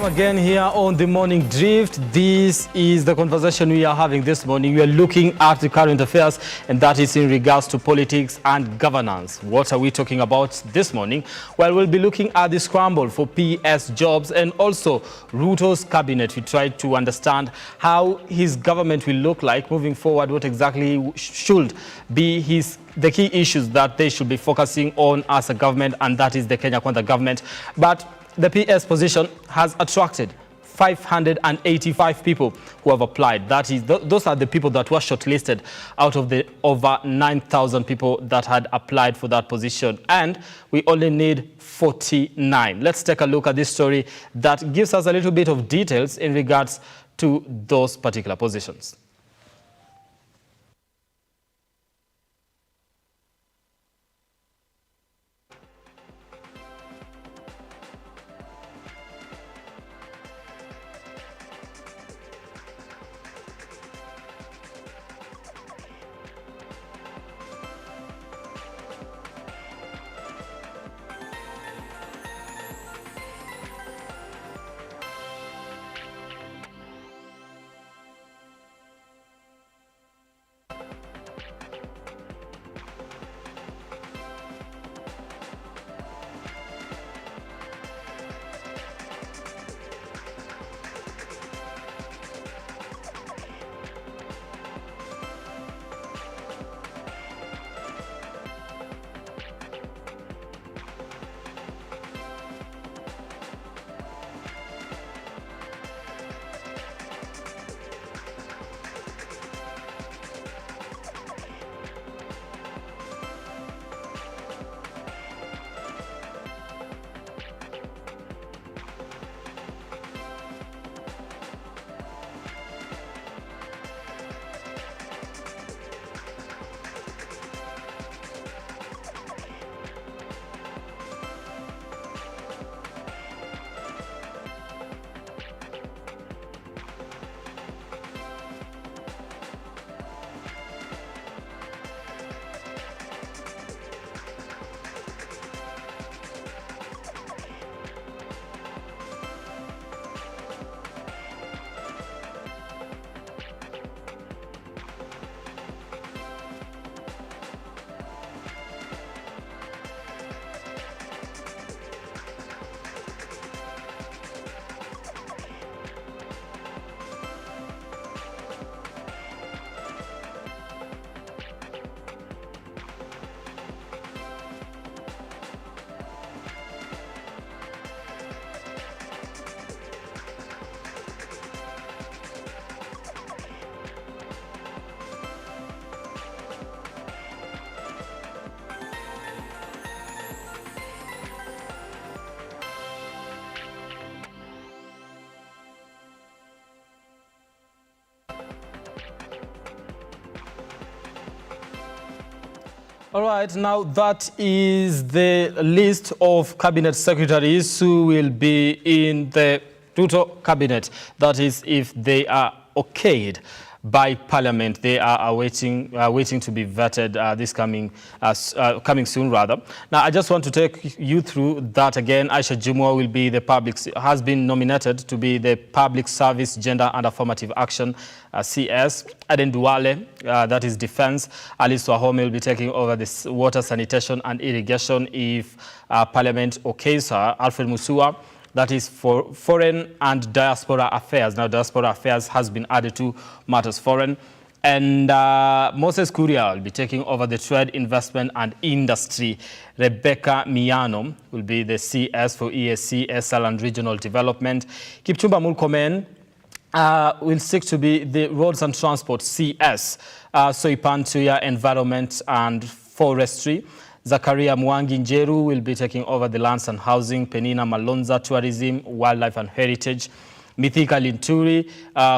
Welcome again here on the Morning Drift. This is the conversation we are having this morning. We are looking at the current affairs, and that is in regards to politics and governance. What are we talking about this morning? Well, we'll be looking at the scramble for PS jobs and also Ruto's cabinet. We try to understand how his government will look like moving forward, what exactly should be the key issues that they should be focusing on as a government, and that is the Kenya Kwanza government. But the PS position has attracted 585 people who have applied. That is, those are the people that were shortlisted out of the over 9,000 people that had applied for that position. And we only need 49. Let's take a look at this story that gives us a little bit of details in regards to those particular positions. All right, now that is the list of cabinet secretaries who will be in the Ruto cabinet. That is, if they are okayed by Parliament. They are waiting to be vetted this coming soon, rather. Now, I just want to take you through that again. Aisha Jumwa will be has been nominated to be the Public Service Gender and Affirmative Action CS. Aden Duale, that is Defense. Alice Wahome will be taking over this Water, Sanitation and Irrigation if Parliament okays her. Alfred Musua, that is for Foreign and Diaspora Affairs. Now, Diaspora Affairs has been added to Matters Foreign. And Moses Kuria will be taking over the Trade, Investment and Industry. Rebecca Miano will be the CS for ESC, SL and Regional Development. Kipchumba Murkomen will seek to be the Roads and Transport CS. Soipan Tuya, Environment and Forestry. Zakaria Mwangi Njeru will be taking over the Lands and Housing. Penina Malonza, Tourism, Wildlife and Heritage. Mithika Linturi,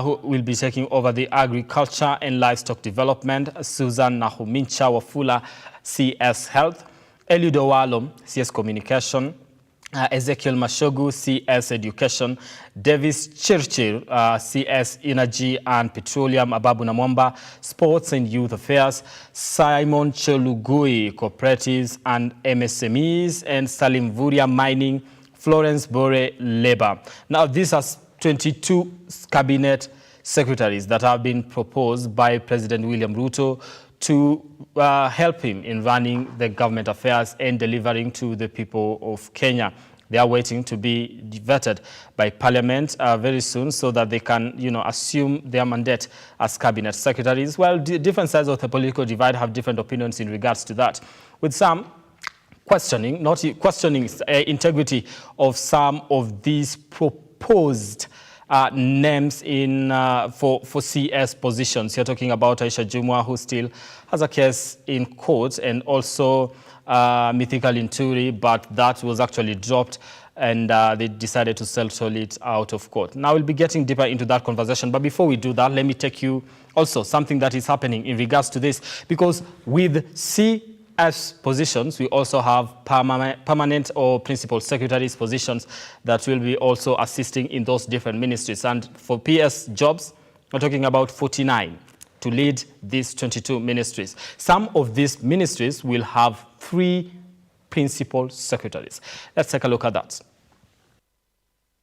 who will be taking over the Agriculture and Livestock Development. Susan Nahumincha Wafula, CS Health. Eliud Owalo, CS Communication. Ezekiel Mashogu, CS Education. Davis Chirchir, CS Energy and Petroleum. Ababu Namwamba, Sports and Youth Affairs. Simon Chelugui, Cooperatives and MSMEs. And Salim Vuria, Mining, Florence Bore Labour. Now, these are 22 cabinet secretaries that have been proposed by President William Ruto to help him in running the government affairs and delivering to the people of Kenya. They are waiting to be vetted by Parliament very soon so that they can, assume their mandate as cabinet secretaries. Well, different sides of the political divide have different opinions in regards to that, with some questioning integrity of some of these proposed names in for CS positions. You're talking about Aisha Jumwa, who still has a case in court, and also Mythical Inturi, but that was actually dropped, and they decided to settle it out of court. Now we'll be getting deeper into that conversation, but before we do that, let me take you also something that is happening in regards to this, because with CS positions, we also have permanent or principal secretaries positions that will be also assisting in those different ministries. And for PS jobs, we're talking about 49 to lead these 22 ministries. Some of these ministries will have 3 principal secretaries. Let's take a look at that.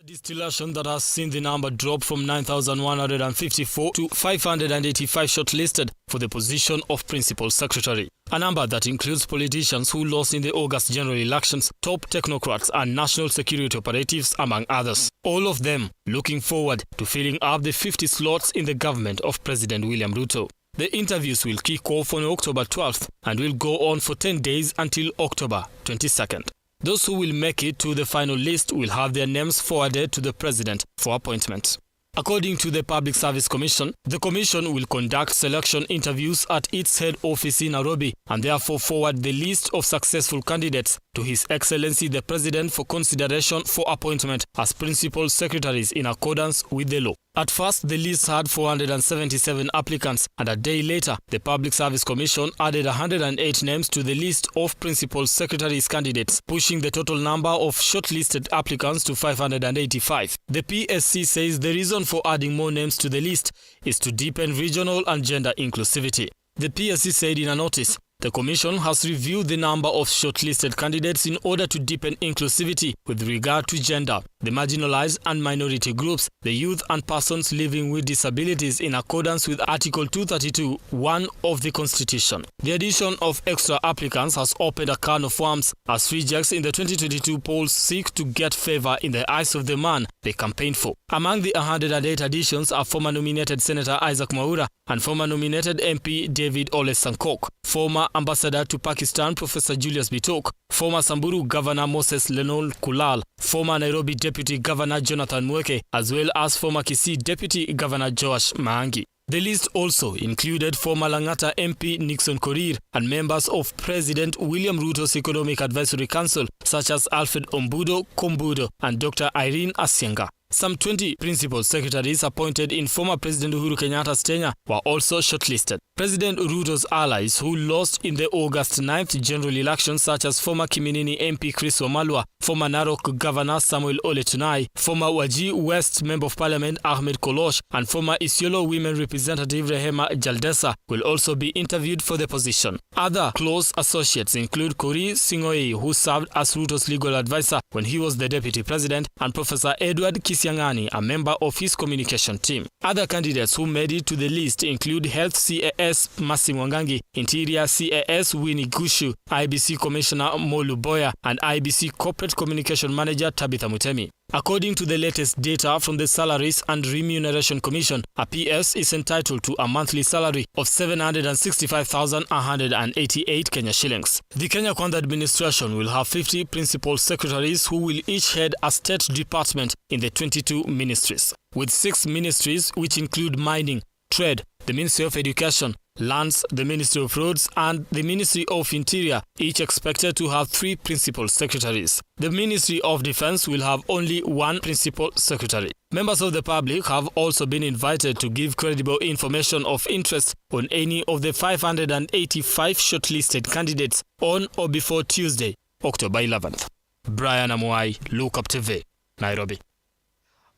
Distillation that has seen the number drop from 9,154 to 585 shortlisted for the position of Principal Secretary. A number that includes politicians who lost in the August general elections, top technocrats and national security operatives, among others. All of them looking forward to filling up the 50 slots in the government of President William Ruto. The interviews will kick off on October 12th and will go on for 10 days until October 22nd. Those who will make it to the final list will have their names forwarded to the President for appointment. According to the Public Service Commission, the Commission will conduct selection interviews at its head office in Nairobi and therefore forward the list of successful candidates to His Excellency the President for consideration for appointment as Principal Secretaries in accordance with the law. At first, the list had 477 applicants, and a day later, the Public Service Commission added 108 names to the list of Principal Secretaries candidates, pushing the total number of shortlisted applicants to 585. The PSC says the reason for adding more names to the list is to deepen regional and gender inclusivity. The PSC said in a notice, the Commission has reviewed the number of shortlisted candidates in order to deepen inclusivity with regard to gender, the marginalized and minority groups, the youth and persons living with disabilities in accordance with Article 232(1) of the Constitution. The addition of extra applicants has opened a can of worms as rejects in the 2022 polls seek to get favor in the eyes of the man they campaigned for. Among the 108 additions are former nominated Senator Isaac Mwaura and former nominated MP David Ole Sankok, former Ambassador to Pakistan Professor Julius Bitok, former Samburu Governor Moses Lenol Kulal, former Nairobi Deputy Governor Jonathan Mweke, as well as former Kisii Deputy Governor Joash Maangi. The list also included former Langata MP Nixon Korir and members of President William Ruto's Economic Advisory Council such as Alfred Ombudo Kombudo and Dr. Irene Asienga. Some 20 principal secretaries appointed in former President Uhuru Kenyatta's tenure were also shortlisted. President Ruto's allies who lost in the August 9th general election, such as former Kiminini MP Chris Wamalwa, former Narok Governor Samuel Ole Tunai, former Wajir West Member of Parliament Ahmed Kolosh, and former Isiolo Women Representative Rehema Jaldesa will also be interviewed for the position. Other close associates include Kori Sing'oei, who served as Ruto's legal advisor when he was the deputy president, and Professor Edward Kisiang'ani, a member of his communication team. Other candidates who made it to the list include Health CAS Masi Mwangangi, Interior CAS Winnie Gushu, IBC Commissioner Molu Boya, and IBC Corporate Communication Manager Tabitha Mutemi. According to the latest data from the Salaries and Remuneration Commission, a PS is entitled to a monthly salary of 765,188 Kenya shillings. The Kenya Kwanza administration will have 50 principal secretaries who will each head a state department in the 22 ministries, with 6 ministries which include mining, trade, the Ministry of Education, Lands, the Ministry of Roads, and the Ministry of Interior, each expected to have 3 principal secretaries. The Ministry of Defense will have only 1 principal secretary. Members of the public have also been invited to give credible information of interest on any of the 585 shortlisted candidates on or before Tuesday, October 11th. Brian Amuai, Look Up TV, Nairobi.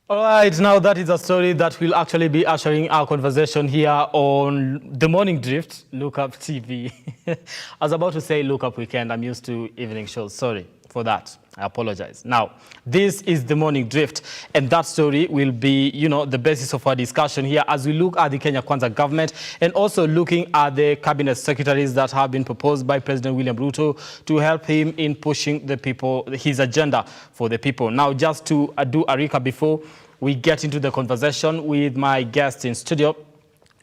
All right, now that is a story that will actually be ushering our conversation here on The Morning Drift, Look Up TV. I was about to say Look Up Weekend. I'm used to evening shows. Sorry for that. I apologize. Now, this is the morning drift, and that story will be, the basis of our discussion here as we look at the Kenya Kwanza government and also looking at the cabinet secretaries that have been proposed by President William Ruto to help him in pushing his agenda for the people. Now, just to do a recap before we get into the conversation with my guest in studio,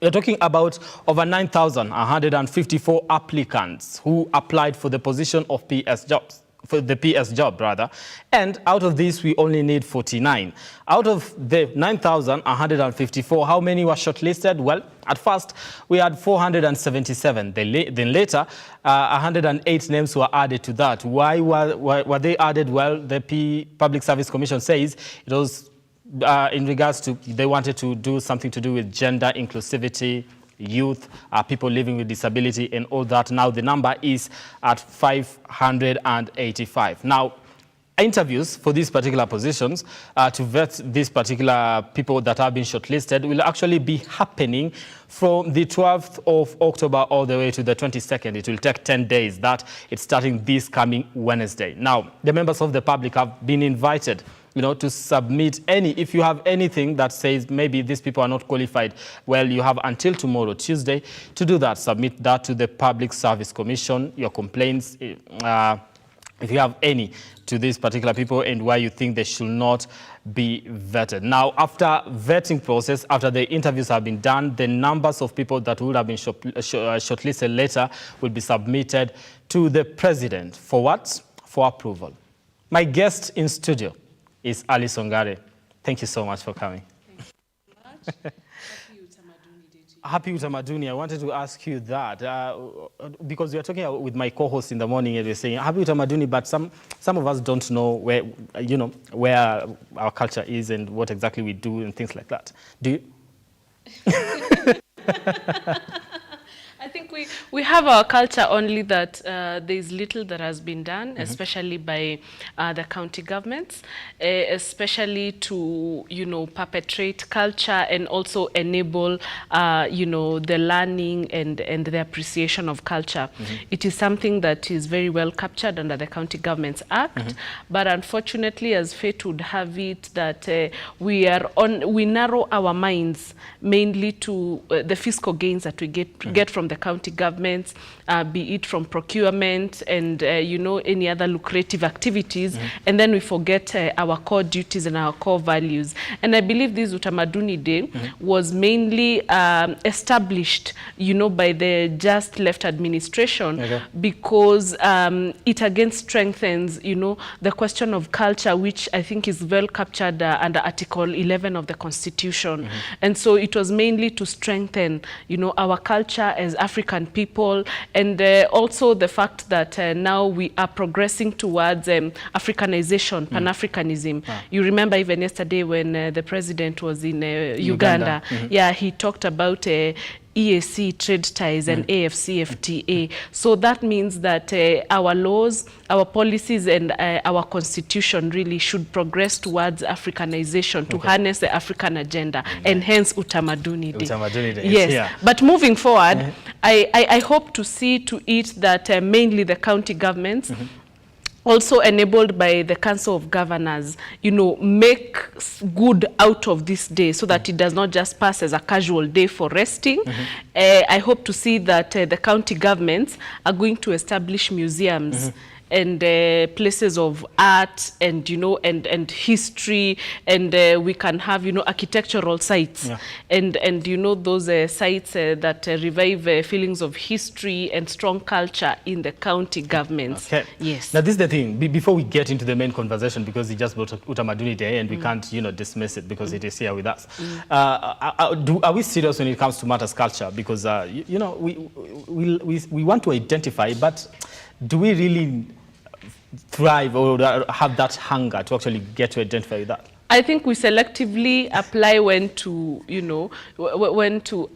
we're talking about over 9,154 applicants who applied for the position of PS jobs. For the PS job, rather. And out of this, we only need 49. Out of the 9,154, how many were shortlisted? Well, at first, we had 477. Then later, 108 names were added to that. Why were they added? Well, the Public Service Commission says it was in regards to, they wanted to do something to do with gender inclusivity, youth, people living with disability and all that. Now the number is at 585. Now, interviews for these particular positions to vet these particular people that have been shortlisted will actually be happening from the 12th of October all the way to the 22nd. It will take 10 days. That it's starting this coming Wednesday. Now, the members of the public have been invited to submit if you have anything that says maybe these people are not qualified, well, you have until tomorrow, Tuesday, to do that. Submit that to the Public Service Commission, your complaints, if you have any, to these particular people and why you think they should not be vetted. Now, after vetting process, after the interviews have been done, the numbers of people that would have been shortlisted later will be submitted to the president. For what? For approval. My guest in studio is Ali Songare. Thank you so much for coming. Thank you so much. Happy Utamaduni Day to you. Happy Utamaduni. I wanted to ask you that because we are talking with my co-host in the morning and we're saying Happy Utamaduni, but some of us don't know where our culture is and what exactly we do and things like that. Do you? I think we have our culture, only that there is little that has been done, especially by the county governments, especially to, perpetrate culture and also enable, the learning and the appreciation of culture. It is something that is very well captured under the County Governments Act, but unfortunately, as fate would have it, that we narrow our minds mainly to the fiscal gains that we get from the county governments, be it from procurement and any other lucrative activities, and then we forget our core duties and our core values. And I believe this Utamaduni Day was mainly established, by the just left administration, because it again strengthens, the question of culture, which I think is well captured under Article 11 of the Constitution. And so it was mainly to strengthen, our culture as African people, and also the fact that now we are progressing towards Africanization, Pan-Africanism. You remember even yesterday when the president was in Uganda. Yeah, he talked about EAC, trade ties, and AFCFTA. So that means that our laws, our policies, and our constitution really should progress towards Africanization, to harness the African agenda, and hence Utamaduni Day. Utamaduni Day. Yes, Yeah. But moving forward, I hope to see to it that mainly the county governments, also enabled by the Council of Governors, make good out of this day so that it does not just pass as a casual day for resting. I hope to see that the county governments are going to establish museums and places of art and and history, and we can have architectural sites, and those sites that revive feelings of history and strong culture in the county governments. Okay. Yes. Now this is the thing. Before we get into the main conversation, because he just brought Utamaduni Day and we can't dismiss it because it is here with us. Are we serious when it comes to matters culture? Because we want to identify, but do we really thrive or have that hunger to actually get to identify with that? I think we selectively apply when to, you know, when to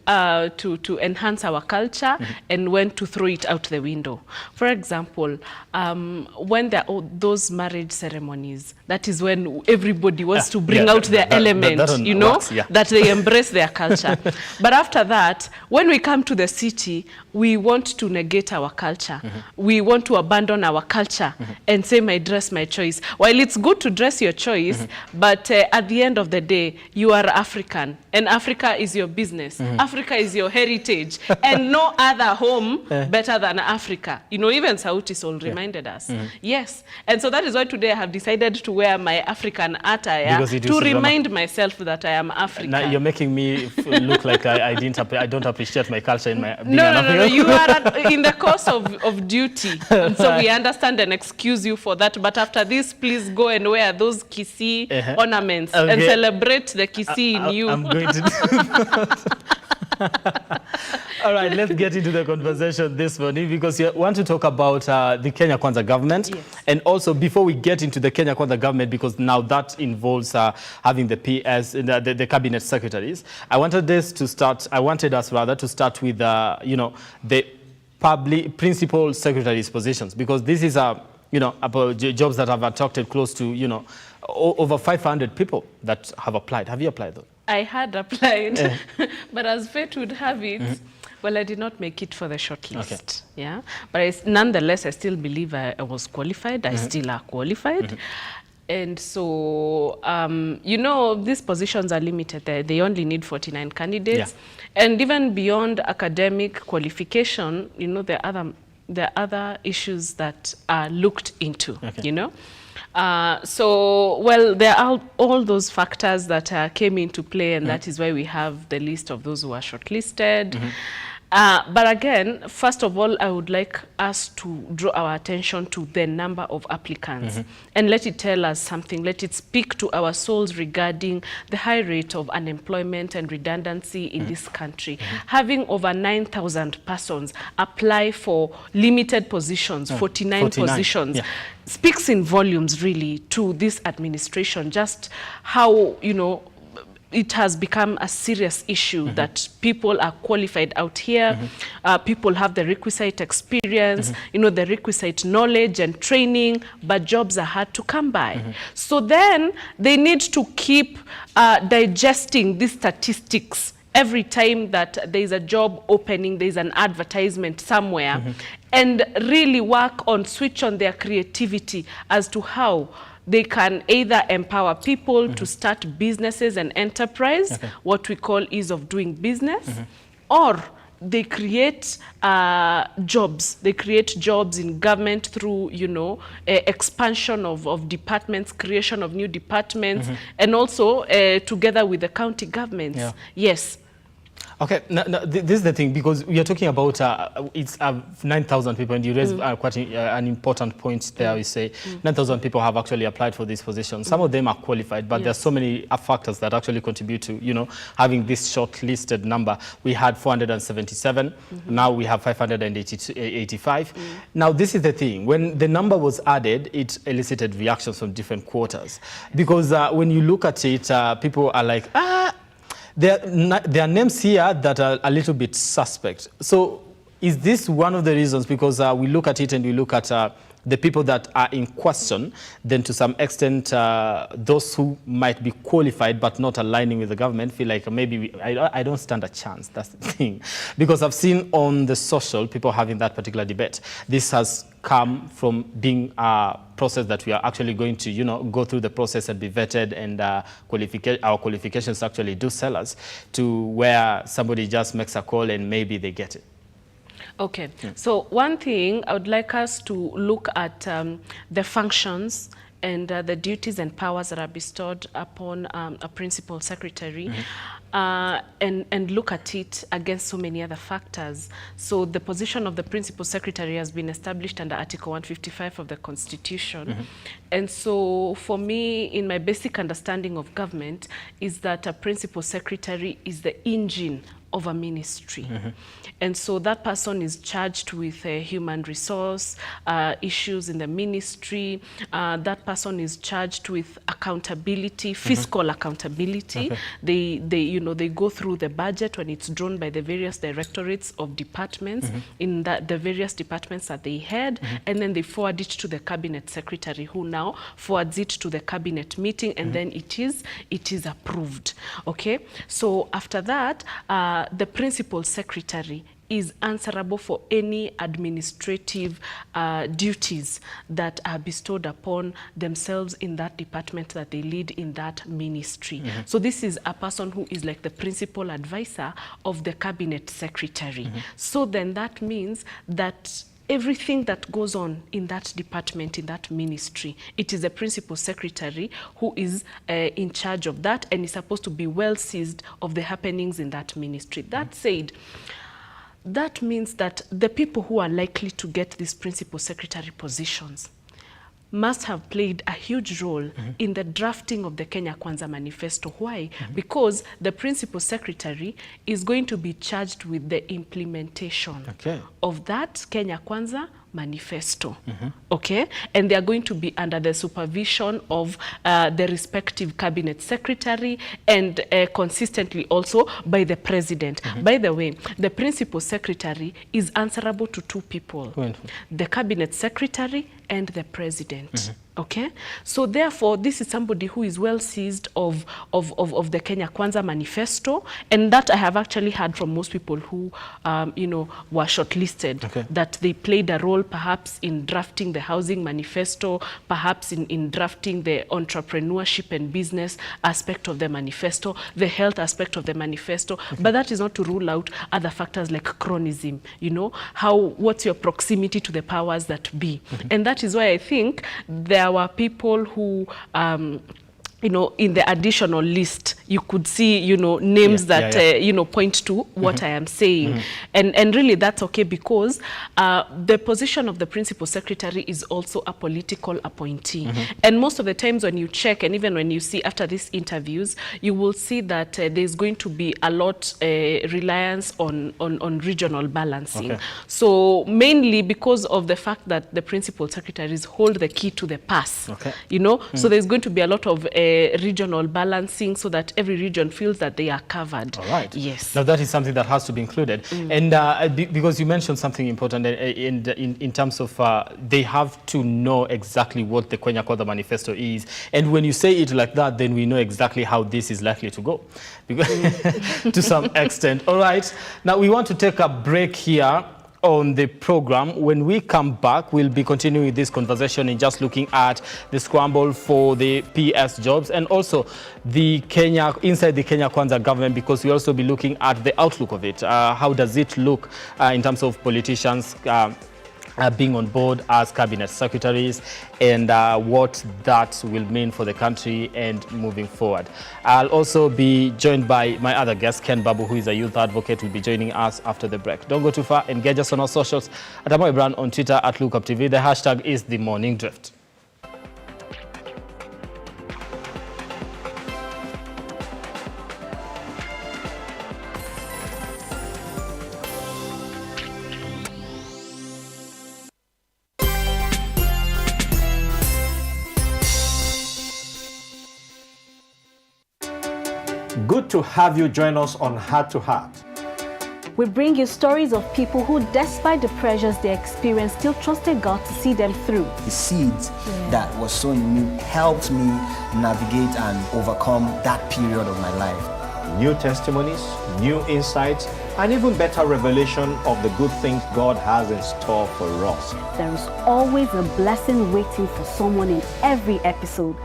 enhance our culture and when to throw it out the window. For example, when there are those marriage ceremonies, that is when everybody wants to bring out their element, you know, works, that they embrace their culture. But after that, when we come to the city, we want to negate our culture. We want to abandon our culture and say, my dress, my choice. While it's good to dress your choice, but at the end of the day, you are African, and Africa is your business. Africa is your heritage, and no other home better than Africa. You know, even Sauti Sol reminded us. Yes, and so that is why today I have decided to wear my African attire to remind myself that I am African. Now you're making me look like I don't appreciate my culture in my being no, you are in the course of duty. And so we understand and excuse you for that. But after this, please go and wear those Kisii ornaments and celebrate the Kisii in you. I'm going to do that. All right, let's get into the conversation this morning because you want to talk about the Kenya Kwanza government. And also, before we get into the Kenya Kwanza government, because now that involves having the PS, the cabinet secretaries, I wanted us to start with, you know, the principal secretaries positions, because this is about jobs that have attracted close to, you know, over 500 people that have applied. Have you applied though? I had applied, but as fate would have it, well, I did not make it for the shortlist. Yeah, but nonetheless, I still believe I was qualified. I still are qualified. And so, you know, these positions are limited. They only need 49 candidates. And even beyond academic qualification, you know, there are other issues that are looked into, you know. So, well, there are all those factors that came into play, and that is why we have the list of those who are shortlisted. But again, first of all, I would like us to draw our attention to the number of applicants and let it tell us something. Let it speak to our souls regarding the high rate of unemployment and redundancy in this country. Having over 9,000 persons apply for limited positions, 49 positions, speaks in volumes really to this administration, just how, you know, it has become a serious issue that people are qualified out here. People have the requisite experience, you know, the requisite knowledge and training, but jobs are hard to come by. So then they need to keep digesting these statistics every time that there is a job opening, there is an advertisement somewhere, and really work on, switch on their creativity as to how they can either empower people to start businesses and enterprise, what we call ease of doing business, or they create jobs. They create jobs in government through, you know, expansion of departments, creation of new departments, and also together with the county governments. Yes. Okay, now, this is the thing, because we are talking about it's 9,000 people, and you raised quite an important point there. You say 9,000 people have actually applied for this position. Some of them are qualified, but there are so many factors that actually contribute to, you know, having this shortlisted number. We had 477. Now we have 585. Now this is the thing. When the number was added, it elicited reactions from different quarters, because when you look at it, people are like, there are names here that are a little bit suspect. So is this one of the reasons? Because we look at it and we look at the people that are in question, then to some extent those who might be qualified but not aligning with the government feel like maybe I don't stand a chance. That's the thing. Because I've seen on the social people having that particular debate. This has come from being a process that we are actually going to, you know, go through the process and be vetted, and our qualifications actually do sell us, to where somebody just makes a call and maybe they get it. Okay, so one thing I would like us to look at the functions and the duties and powers that are bestowed upon a principal secretary, and look at it against so many other factors. So the position of the principal secretary has been established under Article 155 of the Constitution. And so for me, in my basic understanding of government, is that a principal secretary is the engine of a ministry. And so that person is charged with human resource issues in the ministry. That person is charged with accountability, fiscal accountability. They they go through the budget when it's drawn by the various directorates of departments in the various departments that they head, and then they forward it to the cabinet secretary, who now forwards it to the cabinet meeting, and then it is approved. Okay, so after that, the principal secretary is answerable for any administrative duties that are bestowed upon themselves in that department that they lead in that ministry. So this is a person who is like the principal advisor of the cabinet secretary. So then that means that everything that goes on in that department, in that ministry, it is the principal secretary who is in charge of that and is supposed to be well seized of the happenings in that ministry. That said, that means that the people who are likely to get these principal secretary positions must have played a huge role in the drafting of the Kenya Kwanza manifesto. Why? Because the principal secretary is going to be charged with the implementation of that Kenya Kwanza manifesto. Okay, and they are going to be under the supervision of the respective cabinet secretary and consistently also by the president. By the way, the principal secretary is answerable to two people, the cabinet secretary and the president. Okay, so therefore this is somebody who is well seized of the Kenya Kwanza manifesto, and that I have actually heard from most people who were shortlisted, that they played a role perhaps in drafting the housing manifesto, perhaps in drafting the entrepreneurship and business aspect of the manifesto, the health aspect of the manifesto. But that is not to rule out other factors like chronism, what's your proximity to the powers that be. And that is why I think there were people who in the additional list, you could see, names that, point to what I am saying. And really that's okay, because the position of the principal secretary is also a political appointee. And most of the times when you check, and even when you see after these interviews, you will see that there's going to be a lot reliance on regional balancing. So mainly because of the fact that the principal secretaries hold the key to the purse, so there's going to be a lot of regional balancing so that every region feels that they are covered. All right. Yes. Now that is something that has to be included. And because you mentioned something important in terms of they have to know exactly what the Kenya Kwanza manifesto is. And when you say it like that, then we know exactly how this is likely to go, because to some extent. All right. Now we want to take a break here on the program. When we come back, we'll be continuing this conversation and just looking at the scramble for the PS jobs and also the inside the Kenya Kwanza government, because we'll also be looking at the outlook of it. How does it look in terms of politicians being on board as cabinet secretaries, and what that will mean for the country and moving forward. I'll also be joined by my other guest, Ken Babu, who is a youth advocate, will be joining us after the break. Don't go too far. Engage us on our socials at Amoy Brand on Twitter at LookUpTV. The hashtag is The Morning Drift. Good to have you join us on Heart to Heart. We bring you stories of people who, despite the pressures they experienced, still trusted God to see them through. The seeds that was sown in me helped me navigate and overcome that period of my life. New testimonies, new insights, and even better revelation of the good things God has in store for us. There is always a blessing waiting for someone in every episode.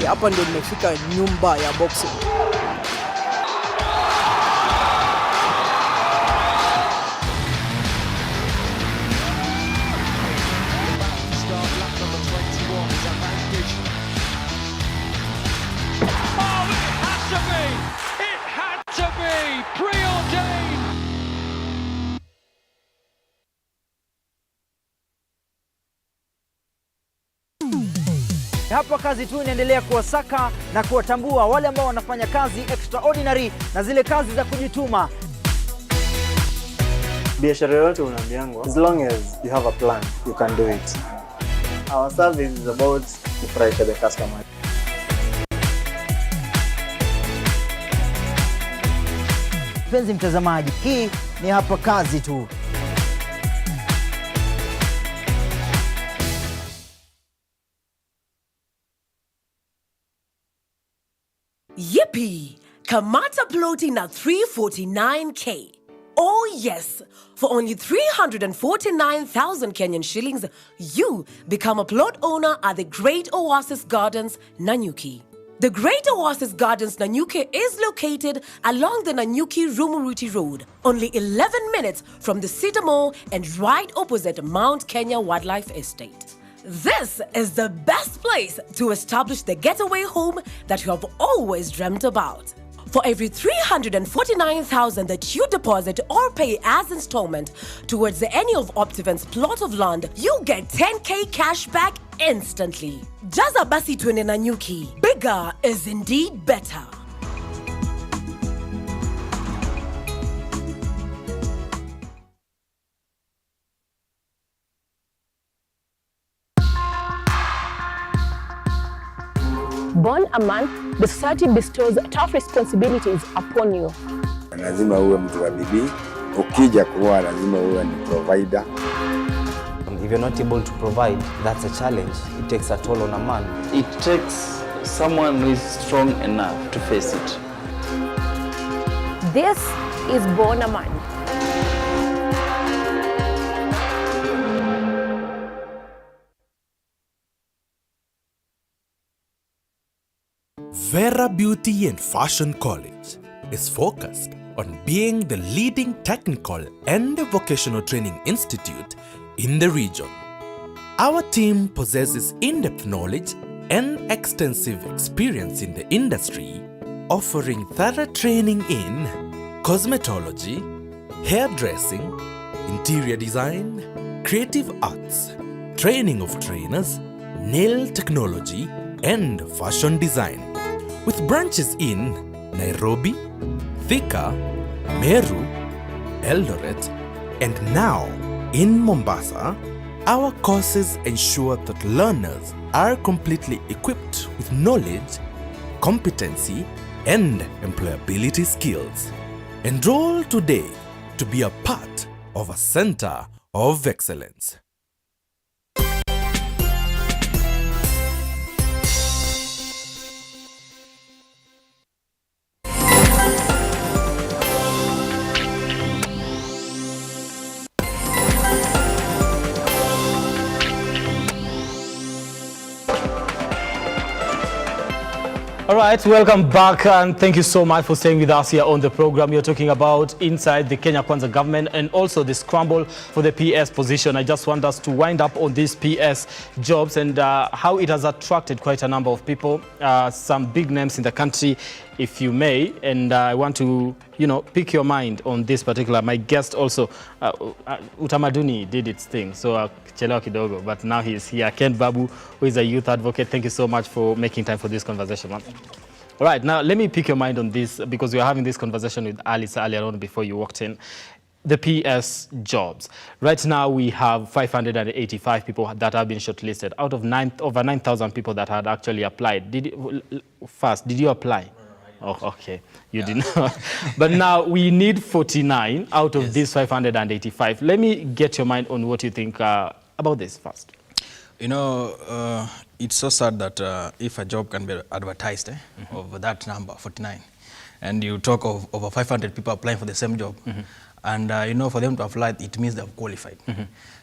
Hapa ndio nimefika nyumba ya boxing. It Hapa kazi tu inaendelea kuwasaka na kuwatambua wale ambao wanafanya kazi extraordinary na zile kazi za kujituma. Biashara yote unaambiangwa, as long as you have a plan, you can do it. Our service is about kufurahisha the customer. Mpenzi mtazamaji, hii ni hapa kazi tu. Yippee! Kamata bloating at 349k. Oh yes, for only 349,000 Kenyan shillings, you become a plot owner at the Great Oasis Gardens, Nanyuki. The Great Oasis Gardens, Nanyuki is located along the Nanyuki-Rumuruti Road, only 11 minutes from the Cedar Mall and right opposite Mount Kenya Wildlife Estate. This is the best place to establish the getaway home that you have always dreamt about. For every 349,000 that you deposit or pay as installment towards any of Optiven's plot of land, you get 10k cash back instantly. Jaza basi twende Nanyuki. Bigger is indeed better. Born a man, the society bestows tough responsibilities upon you. Lazima uwe mtu wa bidii, ukija kuoa lazima uwe ni provider. If you're not able to provide, that's a challenge. It takes a toll on a man. It takes someone who is strong enough to face it. This is Born a Man. Vera Beauty and Fashion College is focused on being the leading technical and vocational training institute in the region. Our team possesses in-depth knowledge and extensive experience in the industry, offering thorough training in cosmetology, hairdressing, interior design, creative arts, training of trainers, nail technology, and fashion design. With branches in Nairobi, Thika, Meru, Eldoret, and now in Mombasa, our courses ensure that learners are completely equipped with knowledge, competency, and employability skills. Enroll today to be a part of a center of excellence. All right, welcome back and thank you so much for staying with us here on the program. You're talking about inside the Kenya Kwanza government and also the scramble for the PS position. I just want us to wind up on these PS jobs and how it has attracted quite a number of people, some big names in the country, if you may. And I want to, pick your mind on this particular. My guest also, Utamaduni did its thing. So chelewa kidogo, but now he's here. Ken Babu, who is a youth advocate. Thank you so much for making time for this conversation, man. All right, now let me pick your mind on this because we were having this conversation with Alice earlier on before you walked in. The PS jobs. Right now we have 585 people that have been shortlisted out of over 9,000 people that had actually applied. Did you apply? Oh, okay. You did not. But now we need 49 out of these 585. Let me get your mind on what you think about this first. It's so sad that if a job can be advertised of that number, 49, and you talk of over 500 people applying for the same job, and for them to apply, it means they've qualified.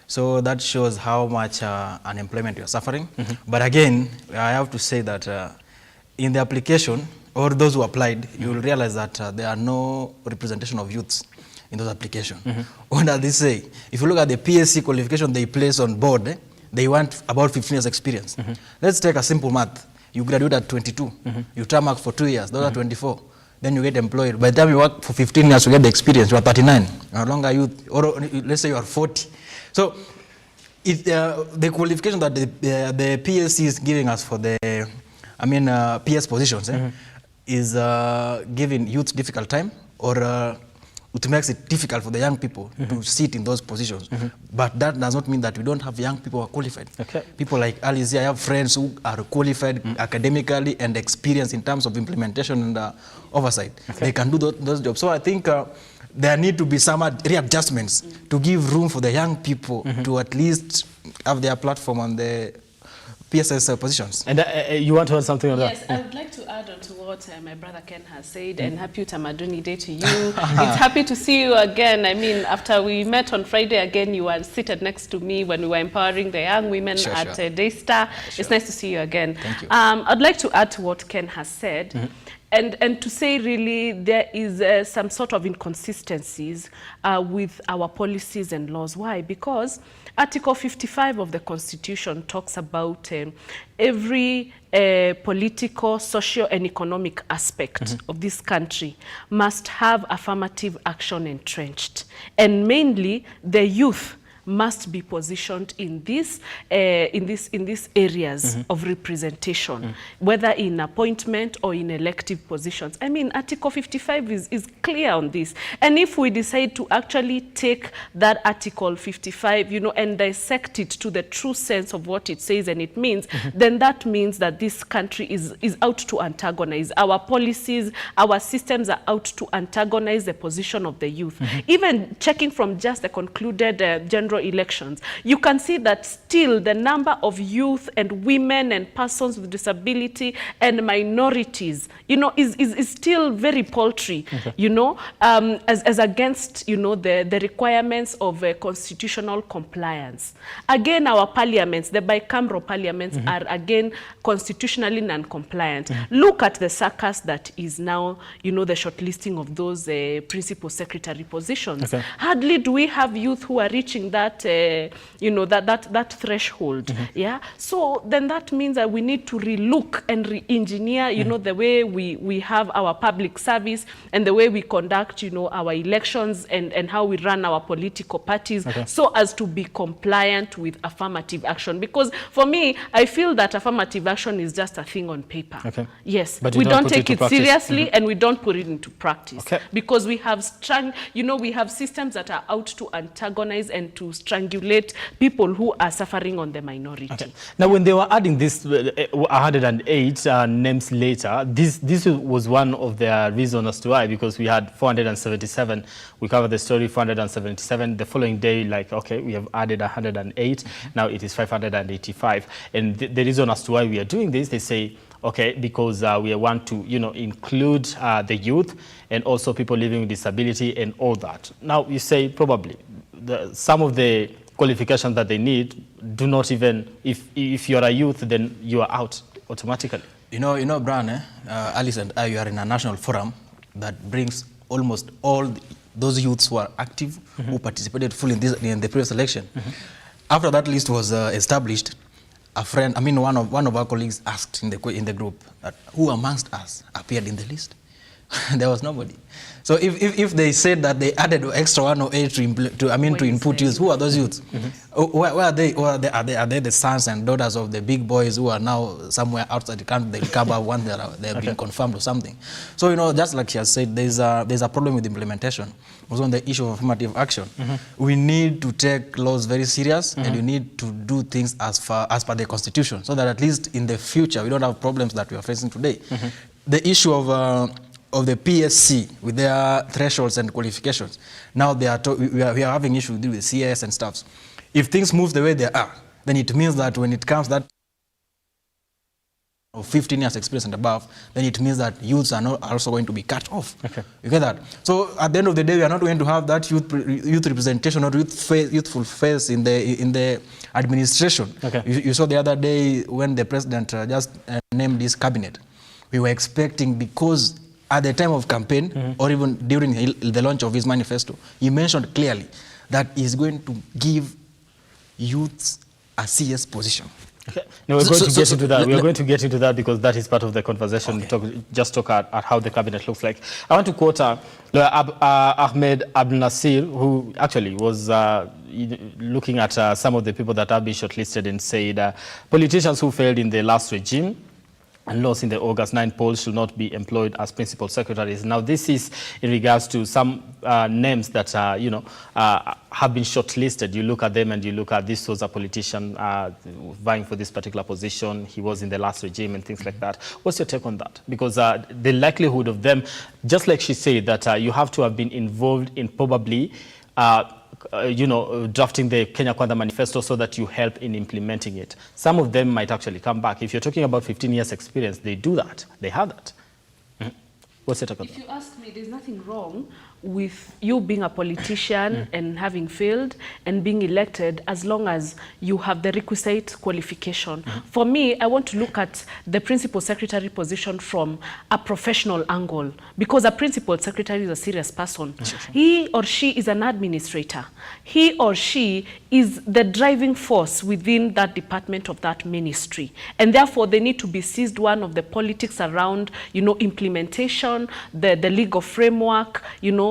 So that shows how much unemployment you're suffering. But again, I have to say that in the application, or those who applied, you will realize that there are no representation of youths in those applications. What do they say? If you look at the PSC qualification they place on board, they want about 15 years experience. Let's take a simple math. You graduate at 22, you tarmac for 2 years, those are 24. Then you get employed. By the time you work for 15 years to get the experience, you are 39. No longer youth, or let's say you are 40. So The qualification that the PSC is giving us for the, PS positions is giving youth difficult time, or it makes it difficult for the young people to sit in those positions. But that does not mean that we don't have young people who are qualified. People like Alice, I have friends who are qualified academically and experienced in terms of implementation and oversight. They can do those jobs. So I think there need to be some readjustments to give room for the young people to at least have their platform on the PSS positions. And you want to add something on that? Yes, I would like to add on to what my brother Ken has said, and happy Utamaduni Day to you. It's happy to see you again. I mean, after we met on Friday again, you were seated next to me when we were empowering the young women at Daystar. It's nice to see you again. Thank you. I'd like to add to what Ken has said. And to say really there is some sort of inconsistencies with our policies and laws. Why? Because Article 55 of the Constitution talks about every political, social and economic aspect of this country must have affirmative action entrenched. And mainly the youth must be positioned in these areas of representation, whether in appointment or in elective positions. I mean, Article 55 is clear on this. And if we decide to actually take that Article 55, and dissect it to the true sense of what it says and it means, then that means that this country is out to antagonize. Our policies, our systems are out to antagonize the position of the youth. Even checking from just the concluded general elections, you can see that still the number of youth and women and persons with disability and minorities, is still very paltry, as against, the requirements of constitutional compliance. Again, our parliaments, the bicameral parliaments, are again constitutionally non-compliant. Look at the circus that is now, the shortlisting of those principal secretary positions. Hardly do we have youth who are reaching that that threshold. So then that means that we need to relook and re-engineer the way we have our public service and the way we conduct our elections and how we run our political parties, so as to be compliant with affirmative action. Because for me, I feel that affirmative action is just a thing on paper. Yes, but we don't take it seriously and we don't put it into practice, because we have we have systems that are out to antagonize and to strangulate people who are suffering on the minority. Now, when they were adding this 108 names later, this was one of the reasons as to why, because we had 477. We covered the story 477. The following day, we have added 108. Now it is 585. And the reason as to why we are doing this, they say, because we want to, include the youth and also people living with disability and all that. Now, you say probably some of the qualifications that they need do not even, if you're a youth, then you are out automatically. Brian, Alice and I, you are in a national forum that brings almost all those youths who are active, who participated fully in the previous election. After that list was established, one of our colleagues asked in the group that who amongst us appeared in the list. There was nobody. So if they said that they added extra 108 to input youths, who are those youths? Where are they? Are they the sons and daughters of the big boys who are now somewhere outside the country? They come up once they have been confirmed or something. So just like she has said, there's a problem with implementation. Also on the issue of affirmative action, we need to take laws very serious, and we need to do things as per the Constitution, so that at least in the future we don't have problems that we are facing today. The issue of the PSC with their thresholds and qualifications. Now we are having issues with CS and stuff. If things move the way they are, then it means that when it comes that of 15 years experience and above, then it means that youths are not also going to be cut off. You get that? So at the end of the day, we are not going to have that youth representation or youthful face in the administration. You saw the other day when the president just named his cabinet. We were expecting, because at the time of campaign, or even during the launch of his manifesto, he mentioned clearly that he's going to give youths a CS position. Okay. No, we're going to get into that. We are going to get into that because that is part of the conversation. Okay. Just talk at how the cabinet looks like. I want to quote Ahmed Abdel Nasir, who actually was looking at some of the people that have been shortlisted and said politicians who failed in the last regime and lost in the August 9 polls should not be employed as principal secretaries. Now, this is in regards to some names that, have been shortlisted. You look at them and you look at this was a politician vying for this particular position. He was in the last regime and things like that. What's your take on that? Because the likelihood of them, just like she said, that you have to have been involved in probably drafting the Kenya Kwanza manifesto so that you help in implementing it. Some of them might actually come back. If you're talking about 15 years experience, they do that. They have that. What's your take on that? If you ask me, there's nothing wrong with you being a politician and having failed and being elected as long as you have the requisite qualification. For me, I want to look at the principal secretary position from a professional angle because a principal secretary is a serious person. He or she is an administrator. He or she is the driving force within that department of that ministry. And therefore, they need to be seized one of the politics around, implementation, the legal framework,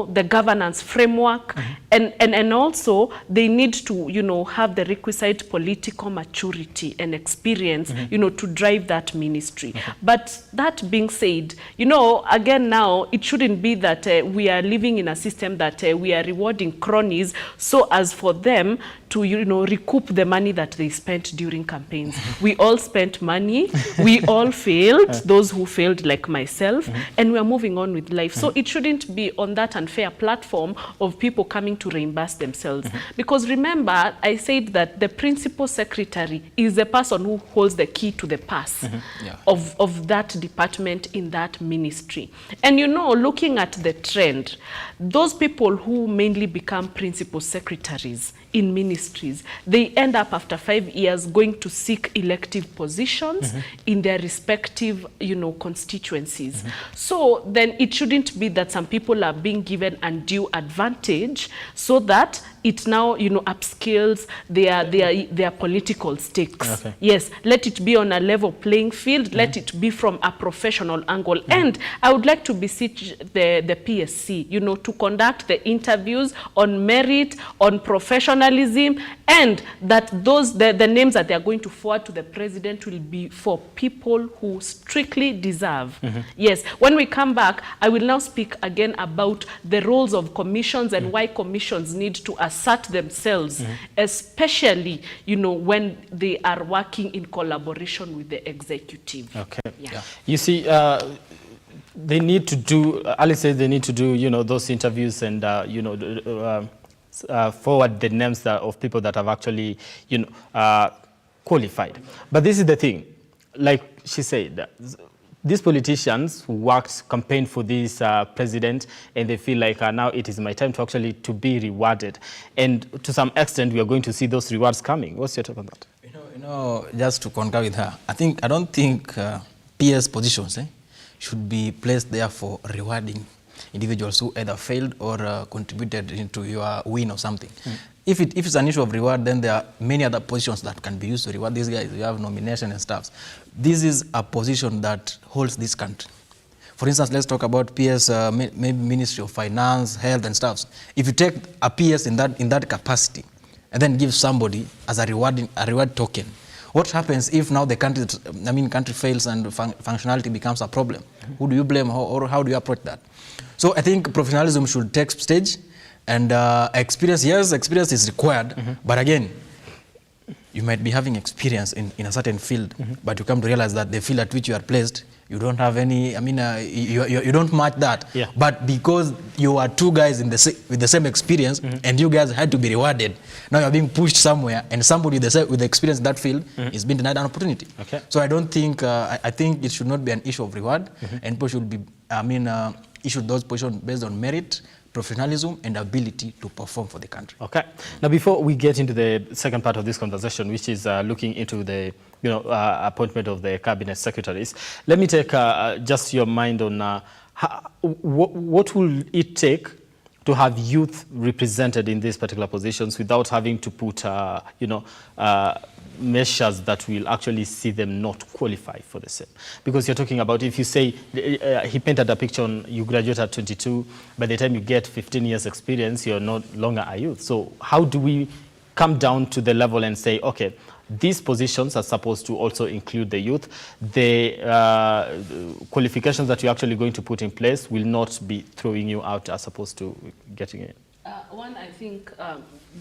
the governance framework, and also they need to, have the requisite political maturity and experience, to drive that ministry. But that being said, again now, it shouldn't be that we are living in a system that we are rewarding cronies so as for them to, recoup the money that they spent during campaigns. We all spent money, we all failed, those who failed like myself, and we are moving on with life. So it shouldn't be on that unfair platform of people coming to reimburse themselves. Because remember, I said that the principal secretary is the person who holds the key to the purse of that department in that ministry. And looking at the trend, those people who mainly become principal secretaries in ministries, they end up after 5 years going to seek elective positions in their respective, constituencies. So then it shouldn't be that some people are being given undue advantage so that it now, upscales their political stakes. Yes, let it be on a level playing field. Let it be from a professional angle. And I would like to beseech the PSC, to conduct the interviews on merit, on professionalism, and that the names that they are going to forward to the president will be for people who strictly deserve. Yes, when we come back, I will now speak again about the roles of commissions and why commissions need to assert themselves, especially, when they are working in collaboration with the executive. Okay. You see, they need to do, Alice says they need to do, those interviews and, forward the names of people that have actually, qualified. But this is the thing, like she said, these politicians who worked, campaigned for this president, and they feel like now it is my time to actually to be rewarded. And to some extent, we are going to see those rewards coming. What's your take on that? Just to concur with her, I don't think PS positions should be placed there for rewarding individuals who either failed or contributed into your win or something. If it's an issue of reward, then there are many other positions that can be used to reward these guys. You have nomination and stuff. This is a position that holds this country. For instance, let's talk about PS, maybe Ministry of Finance, Health and stuff. If you take a PS in that capacity and then give somebody as a reward token, what happens if now the country fails and functionality becomes a problem? Who do you blame or how do you approach that? So I think professionalism should take stage. And experience, yes, experience is required, but again, you might be having experience in a certain field, but you come to realize that the field at which you are placed, you don't have any, you don't match that. But because you are two guys with the same experience, and you guys had to be rewarded, now you're being pushed somewhere, and somebody with the experience in that field is being denied an opportunity. So I don't think, I think it should not be an issue of reward, and people should be, issued those positions based on merit, professionalism and ability to perform for the country. Okay. Now, before we get into the second part of this conversation, which is looking into the appointment of the cabinet secretaries, let me take just your mind on what will it take to have youth represented in these particular positions without having to put measures that will actually see them not qualify for the same? Because you're talking about, if you say, he painted a picture on you graduate at 22, by the time you get 15 years experience, you're no longer a youth. So how do we come down to the level and say, okay, these positions are supposed to also include the youth. The qualifications that you're actually going to put in place will not be throwing you out as opposed to getting in. One, I think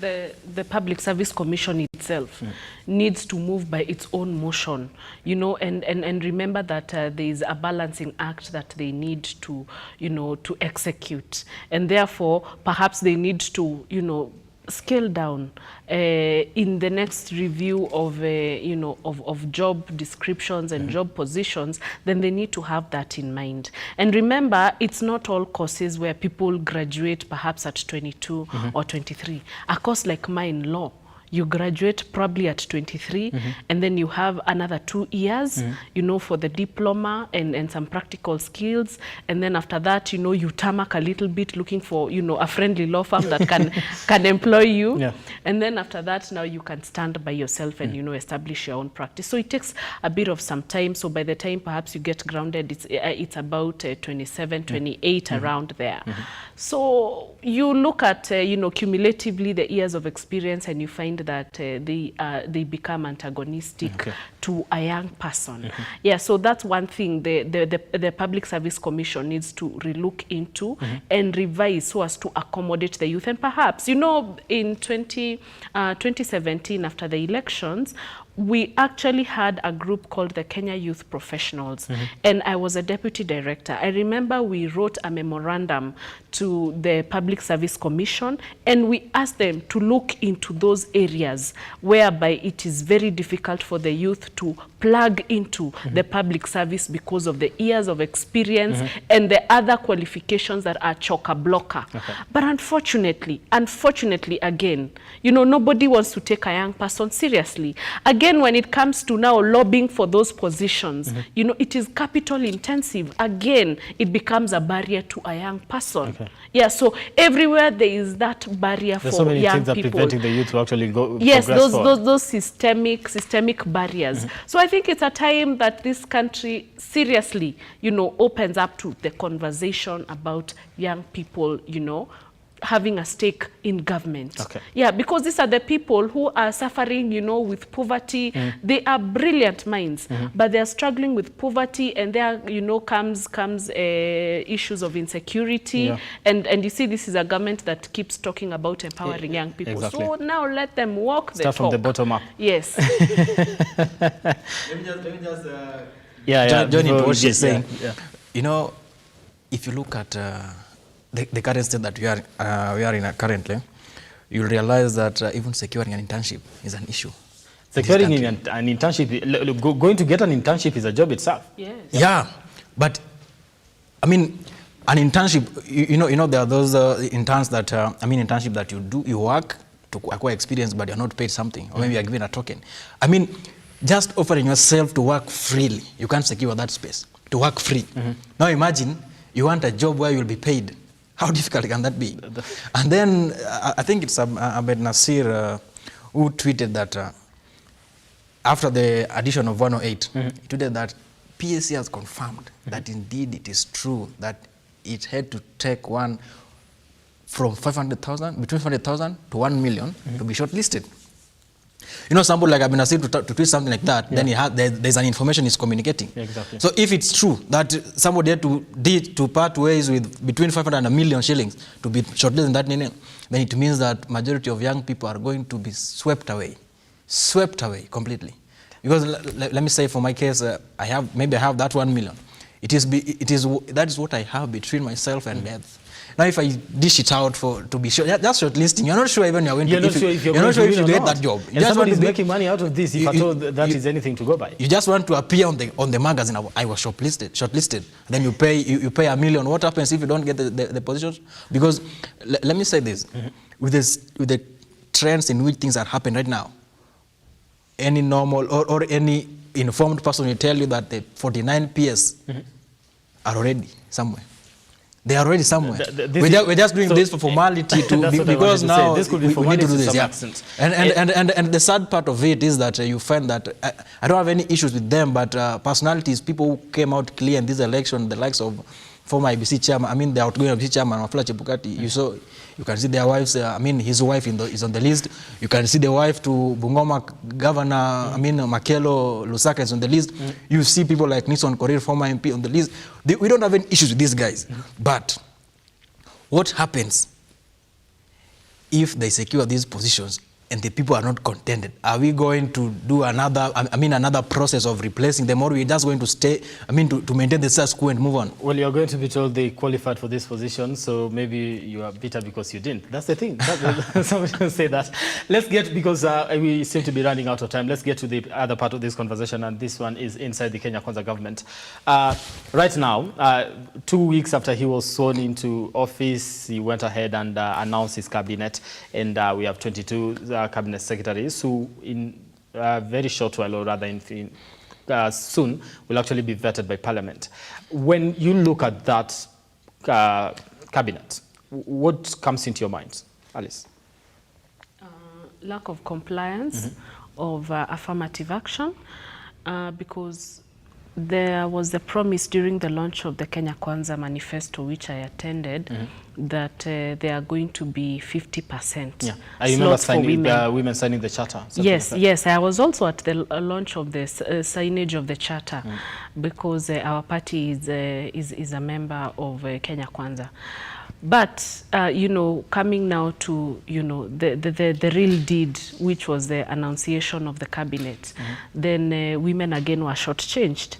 the Public Service Commission itself needs to move by its own motion, you know, and remember that there is a balancing act that they need to, you know, to execute. And therefore, perhaps they need to, you know, scale down in the next review of you know, of job descriptions and job positions. Then they need to have that in mind. And remember, it's not all courses where people graduate perhaps at 22 or 23. A course like mine, law, you graduate probably at 23, and then you have another 2 years, you know, for the diploma and some practical skills. And then after that, you know, you tarmac a little bit looking for, you know, a friendly law firm that can employ you. Yeah. And then after that, now you can stand by yourself and, you know, establish your own practice. So it takes a bit of some time. So by the time perhaps you get grounded, it's about 27, 28, around there. So you look at, you know, cumulatively the years of experience, and you find that they become antagonistic to a young person. Yeah, so that's one thing the Public Service Commission needs to relook into and revise so as to accommodate the youth. And perhaps, you know, in 2017, after the elections, we actually had a group called the Kenya Youth Professionals, and I was a deputy director. I remember we wrote a memorandum to the Public Service Commission, and we asked them to look into those areas whereby it is very difficult for the youth to plug into the public service because of the years of experience and the other qualifications that are chock-a-blocker. But unfortunately, again, you know, nobody wants to take a young person seriously. Again, when it comes to now lobbying for those positions, you know, it is capital intensive. Again, it becomes a barrier to a young person. Yeah, so everywhere there is that barrier for young people. There's so many things that are preventing the youth to actually go. Yes, those systemic barriers. So I think it's a time that this country seriously, you know, opens up to the conversation about young people, you know, having a stake in government. Yeah, because these are the people who are suffering, you know, with poverty. They are brilliant minds, but they are struggling with poverty, and there, you know, comes issues of insecurity. And you see, this is a government that keeps talking about empowering young people. So now let them walk the talk. Start from the bottom up. Yes. Let me just join into what she's saying. You know, if you look at the current state that we are in currently, you'll realize that even securing an internship is an issue. Securing an internship, going to get an internship is a job itself. Yes. Yeah, but I mean, an internship, you know, there are those interns that, internship that you do, you work to acquire experience, but you're not paid something, or maybe you're given a token. I mean, just offering yourself to work freely, you can't secure that space, to work free. Now imagine you want a job where you'll be paid. How difficult can that be? And then I think it's Abed Nasir who tweeted that after the addition of 108, he tweeted that PSC has confirmed that indeed it is true that it had to take one from 500,000, between 500,000 to 1 million to be shortlisted. You know, somebody like Abed Nasir to tweet something like that, then there's an information he's communicating. Exactly. So if it's true that somebody had to part ways with between 500 and 1 million shillings to be shortlisted in that name, then it means that majority of young people are going to be swept away completely. Because let me say, for my case, I have that 1 million. That is what I have between myself and death. Now, if I dish it out to be sure, that's shortlisting. You're not sure even you're not sure if you get that job. And somebody's making money out of this, if at all that is anything to go by. You just want to appear on the magazine. I was shortlisted. Then you pay $1 million. What happens if you don't get the positions? Because let me say this, with the trends in which things are happening right now, any normal or any informed person will tell you that the 49 PS are already somewhere. They are already somewhere. We're just doing this for formality because now we need to do this. Yeah. And the sad part of it is that you find that I don't have any issues with them, but personalities, people who came out clear in this election, the likes of former IBC chairman, I mean the outgoing IBC chairman, Wafula Chebukati, you can see their wives, I mean his wife is on the list. You can see the wife to Bungoma Governor, I mean Makelo Lusaka is on the list. You see people like Nixon Korir, former MP, on the list. We don't have any issues with these guys. But what happens if they secure these positions and the people are not contented? Are we going to do another process of replacing them, or are we just going to stay, to maintain the status quo and move on? Well, you're going to be told they qualified for this position, so maybe you are bitter because you didn't. That's the thing. Somebody can say that. Let's get, because we seem to be running out of time, let's get to the other part of this conversation, and this one is inside the Kenya Kwanza government. Right now, 2 weeks after he was sworn into office, he went ahead and announced his cabinet, and we have 22 cabinet secretaries who in very short while, or rather soon, will actually be vetted by parliament. When you look at that cabinet, what comes into your mind, Alice? Lack of compliance of affirmative action, because there was a promise during the launch of the Kenya Kwanza manifesto, which I attended, that there are going to be 50%. Yeah. I remember women signing the charter. Yes, yes. I was also at the launch of the signage of the charter, because our party is a member of Kenya Kwanza. But, you know, coming now to, you know, the real deed, which was the annunciation of the cabinet, then women again were shortchanged.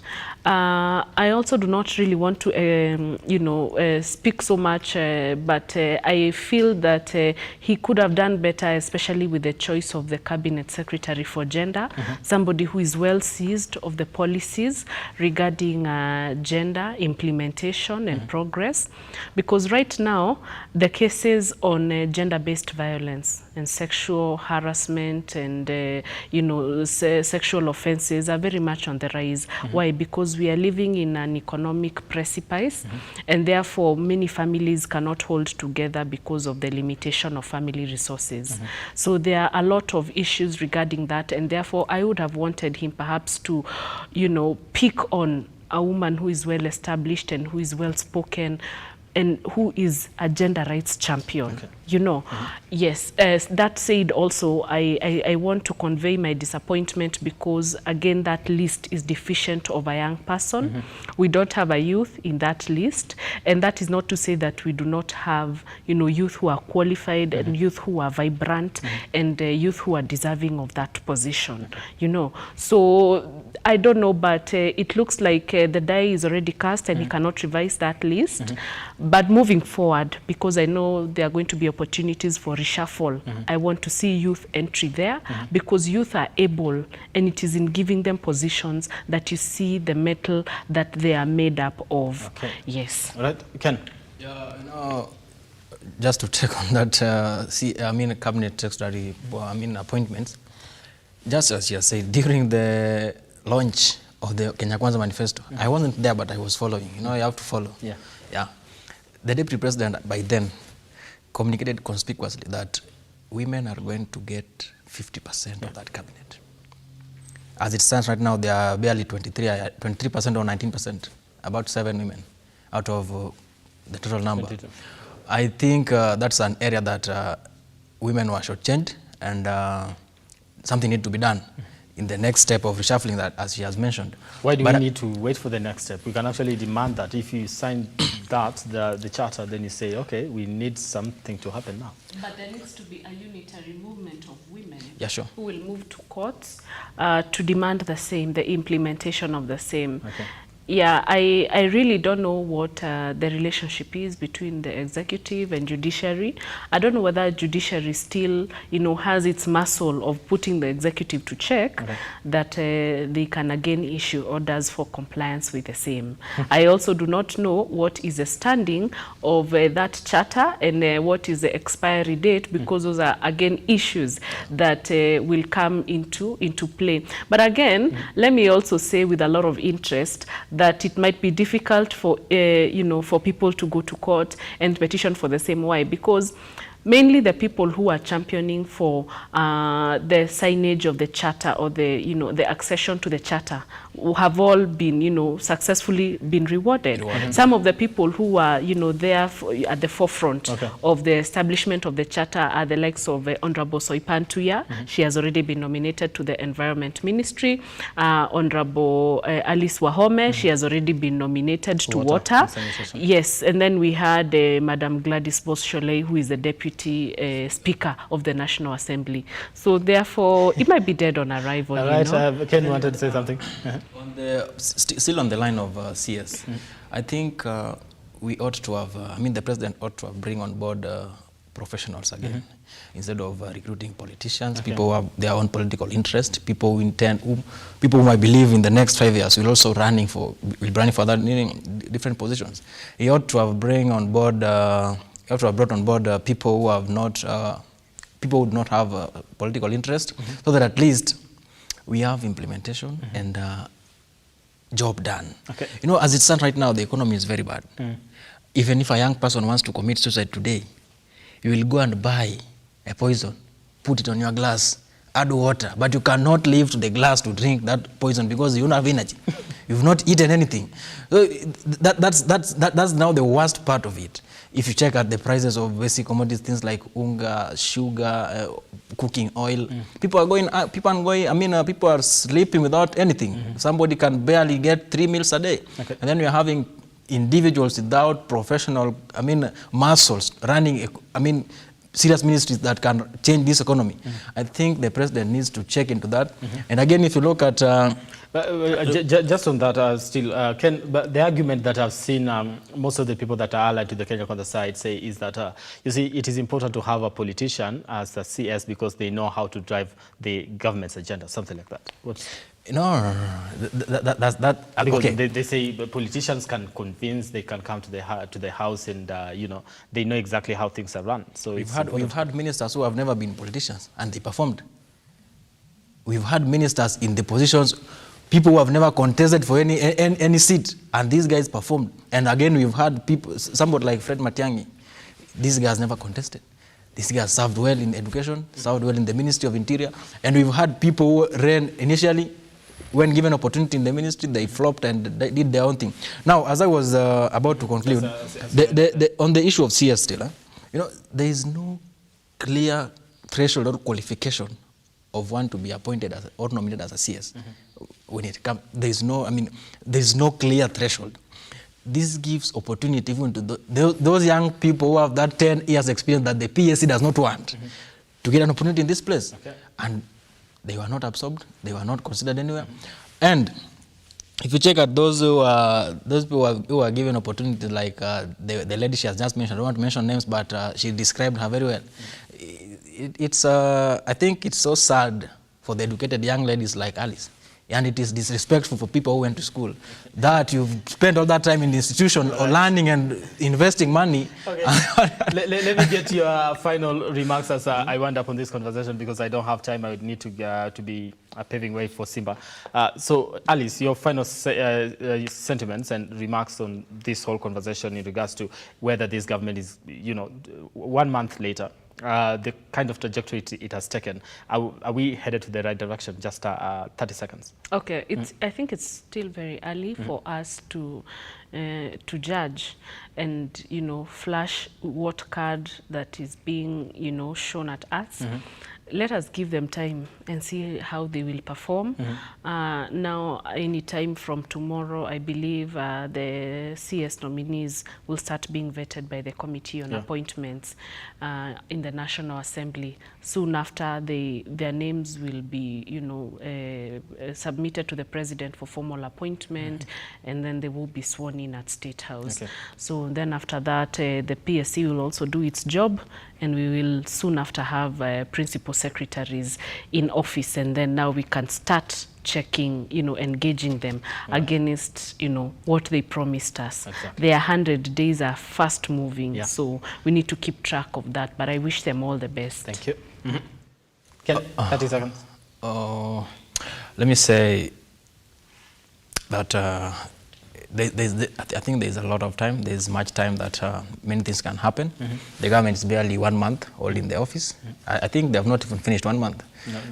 I also do not really want to, you know, speak so much, but I feel that he could have done better, especially with the choice of the cabinet secretary for gender, somebody who is well seized of the policies regarding gender implementation and progress, because right now, the cases on gender-based violence and sexual harassment and, you know, sexual offenses are very much on the rise. Why? Because we are living in an economic precipice, and therefore many families cannot hold together because of the limitation of family resources. So there are a lot of issues regarding that, and therefore I would have wanted him perhaps to, you know, pick on a woman who is well established and who is well spoken, and who is a gender rights champion, you know. Yes, that said also, I want to convey my disappointment because, again, that list is deficient of a young person. We don't have a youth in that list, and that is not to say that we do not have, you know, youth who are qualified and youth who are vibrant and youth who are deserving of that position, you know. So, I don't know, but it looks like the die is already cast and he cannot revise that list. But moving forward, because I know there are going to be opportunities for reshuffle, I want to see youth entry there, because youth are able, and it is in giving them positions that you see the metal that they are made up of. Yes. All right, Ken. Yeah, you know, just to take on that, cabinet secretary, appointments, just as you said, during the launch of the Kenya Kwanza manifesto, I wasn't there, but I was following. You know, you have to follow. Yeah. The deputy president by then communicated conspicuously that women are going to get 50% of that cabinet. As it stands right now, there are barely 23% or 19%, about 7 women out of the total number. 22. I think that's an area that women were shortchanged, and something needs to be done in the next step of reshuffling that, as she has mentioned. Why do we need to wait for the next step? We can actually demand that. If you sign that, the charter, then you say, okay, we need something to happen now. But there needs to be a unitary movement of women who will move to courts to demand the same, the implementation of the same. Yeah, I really don't know what the relationship is between the executive and judiciary. I don't know whether judiciary still, you know, has its muscle of putting the executive to check that they can again issue orders for compliance with the same. I also do not know what is the standing of that charter and what is the expiry date, because those are again issues that will come into play. But again, let me also say with a lot of interest that it might be difficult for, for people to go to court and petition for the same. Why? Because mainly the people who are championing for the signage of the charter or the accession to the charter have all been, successfully been rewarded. Some of the people who are, there at the forefront of the establishment of the charter are the likes of Honorable Soipan Tuya. She has already been nominated to the Environment Ministry. Honorable Alice Wahome, she has already been nominated to water. Yes, and then we had Madam Gladys Boschole, who is the Deputy Speaker of the National Assembly. So therefore, it might be dead on arrival. All right, Ken wanted to say something. Still on the line of CS, I think we ought to have, the President ought to have bring on board professionals again, instead of recruiting politicians, people who have their own political interest, people who might believe in the next 5 years will also running for that, needing different positions. He ought to have brought on board people who have not, people who do not have a political interest, so that at least we have implementation and job done. As it stands right now, the economy is very bad. Even if a young person wants to commit suicide today, you will go and buy a poison, put it on your glass, add water, but you cannot leave to the glass to drink that poison because you don't have energy. You've not eaten anything. So that's now the worst part of it. If you check out the prices of basic commodities, things like unga, sugar, cooking oil, people are sleeping without anything. Somebody can barely get 3 meals a day. And then we are having individuals without professional, muscles running, serious ministries that can change this economy. I think the president needs to check into that. And again, if you look at... just on that, Ken, but the argument that I've seen most of the people that are allied to the Kenya Kwanza side say is that, you see, it is important to have a politician as a CS because they know how to drive the government's agenda, something like that. They say politicians can convince, they can come to the house and, they know exactly how things are run. So we've had ministers who have never been politicians and they performed. We've had ministers in the positions, people who have never contested for any seat, and these guys performed. And again, we've had people, somebody like Fred Matiang'i, these guys never contested. These guys served well in education, served well in the Ministry of Interior, and we've had people who ran initially, when given opportunity in the ministry, they flopped and they did their own thing. Now, as I was about to conclude, on the issue of CS still, there is no clear threshold or qualification of one to be appointed as or nominated as a CS. When it comes, there is no clear threshold. This gives opportunity even to those young people who have that 10 years experience that the PSC does not want to get an opportunity in this place. And they were not absorbed, they were not considered anywhere. And if you check at those people who are given opportunity, like the lady she has just mentioned, I don't want to mention names, but she described her very well. I think it's so sad for the educated young ladies like Alice. And it is disrespectful for people who went to school that you've spent all that time in the institution or learning and investing money. Let me get your final remarks as I wind up on this conversation, because I don't have time. I would need to be paving way for Simba. So, Alice, your final sentiments and remarks on this whole conversation in regards to whether this government is, 1 month later, the kind of trajectory it has taken. Are we headed to the right direction? Just 30 seconds. Okay, I think it's still very early for us to judge and, flash what card that is being, shown at us. Let us give them time and see how they will perform. Now, any time from tomorrow, I believe the CS nominees will start being vetted by the Committee on Appointments in the National Assembly. Soon after, their names will be, submitted to the President for formal appointment, and then they will be sworn in at State House. So then after that, the PSC will also do its job, and we will soon after have principal secretaries in office, and then now we can start checking, engaging them against, what they promised us. Their 100 days are fast moving, so we need to keep track of that, but I wish them all the best. Thank you. Ken, 30 seconds. Let me say that I think there's a lot of time. There's much time that many things can happen. The government is barely 1 month old in the office. I think they have not even finished 1 month.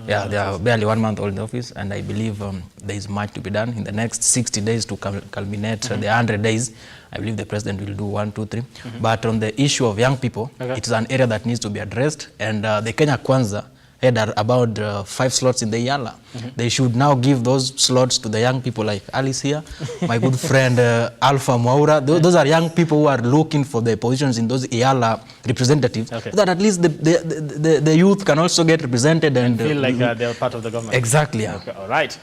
No, they are barely 1 month old in the office, and I believe there is much to be done in the next 60 days to culminate the 100 days. I believe the president will do 1, 2, 3. But on the issue of young people, it's an area that needs to be addressed, and the Kenya Kwanza had about 5 slots in the Yala. They should now give those slots to the young people like Alice here, my good friend Alpha Mwaura. Those are young people who are looking for the positions in those Yala representatives, so that at least the youth can also get represented and feel like they're part of the government. Exactly. Yeah. Okay, all right.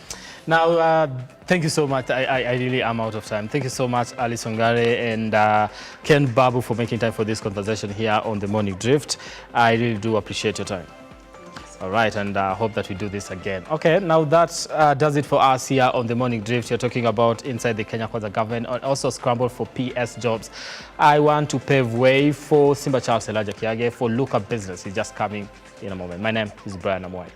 Now, thank you so much. I really am out of time. Thank you so much, Alice Ongare and Ken Babu, for making time for this conversation here on The Morning Drift. I really do appreciate your time. All right, and I hope that we do this again. Okay, now that does it for us here on The Morning Drift. You're talking about inside the Kenya Kwanza government and also Scramble for PS jobs. I want to pave way for Simba Charles Elijah Kiage for local business. He's just coming in a moment. My name is Brian Amoy.